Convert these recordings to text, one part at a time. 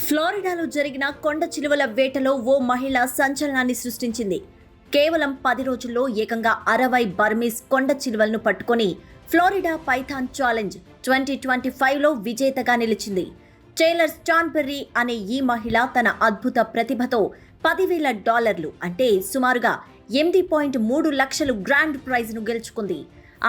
ఫ్లోరిడాలో జరిగిన కొండ చిలువల వేటలో ఓ మహిళ సంచలనాన్ని సృష్టించింది. కేవలం 10 రోజుల్లో ఏకంగా 60 బర్మీస్ కొండ చిలువలను పట్టుకొని ఫ్లోరిడా పైథాన్ ఛాలెంజ్ 2025లో విజేతగా నిలిచింది. టేలర్ స్టాన్బెర్రీ అనే ఈ మహిళ తన అద్భుత ప్రతిభతో $10,000 అంటే సుమారుగా 8.3 లక్షలు గ్రాండ్ ప్రైజ్ను గెలుచుకుంది.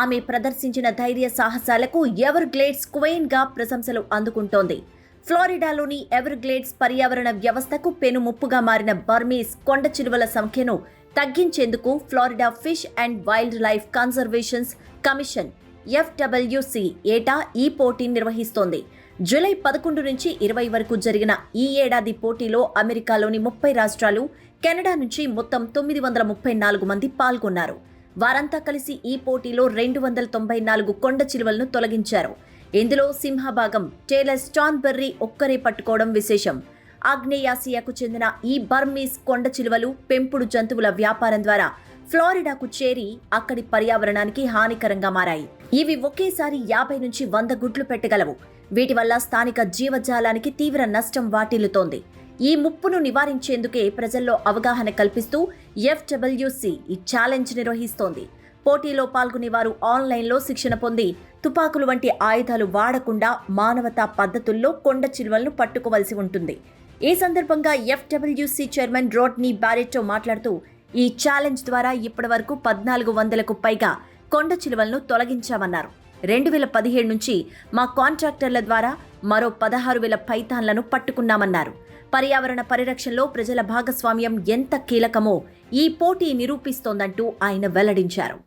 ఆమె ప్రదర్శించిన ధైర్య సాహసాలకు ఎవర్గ్లేడ్స్ క్వీన్గా ప్రశంసలు అందుకుంటోంది. ఫ్లోరిడాలోని ఎవర్గ్లేడ్స్ పర్యావరణ వ్యవస్థకు పెనుముప్పుగా మారిన బర్మీస్ కొండ చిలువల సంఖ్యను తగ్గించేందుకు Florida fish and wild life conservation commission FWC ఏటా ఈ పోటీని నిర్వహిస్తోంది. జూలై 11 నుంచి 20 వరకు జరిగిన ఈ ఏడాది పోటీలో అమెరికాలోని 30 రాష్ట్రాలు, కెనడా నుంచి మొత్తం 934 మంది పాల్గొన్నారు. వారంతా కలిసి ఈ పోటీలో 294 కొండ చిలువలను తొలగించారు. ఇందులో సింహభాగం టేలర్ స్టాన్బెర్రీ ఒక్కరే పట్టుకోవడం విశేషం. ఆగ్నేయాసియాకు చెందిన ఈ బర్మీస్ కొండ చిలువలు పెంపుడు జంతువుల వ్యాపారం ద్వారా ఫ్లోరిడాకు చేరి అక్కడి పర్యావరణానికి హానికరంగా మారాయి. ఇవి ఒకేసారి 50 నుంచి 100 గుడ్లు పెట్టగలవు. వీటి వల్ల స్థానిక జీవజాలానికి తీవ్ర నష్టం వాటిల్లుతోంది. ఈ ముప్పును నివారించేందుకే ప్రజల్లో అవగాహన కల్పిస్తూ FWC ఈ ఛాలెంజ్ నిర్వహిస్తోంది. పోటీలో పాల్గొనేవారు ఆన్లైన్లో శిక్షణ పొంది తుపాకులు వంటి ఆయుధాలు వాడకుండా మానవతా పద్ధతుల్లో కొండ చిలువలను పట్టుకోవలసి ఉంటుంది. ఈ సందర్భంగా FWC చైర్మన్ రోడ్నీ బారెట్టో మాట్లాడుతూ, ఈ ఛాలెంజ్ ద్వారా ఇప్పటివరకు 1400కు పైగా కొండ చిలువలను తొలగించామన్నారు. 2017 నుంచి మా కాంట్రాక్టర్ల ద్వారా మరో 16,000 పైథాన్లను పట్టుకున్నామన్నారు. పర్యావరణ పరిరక్షణలో ప్రజల భాగస్వామ్యం ఎంత కీలకమో ఈ పోటీ నిరూపిస్తోందంటూ ఆయన వెల్లడించారు.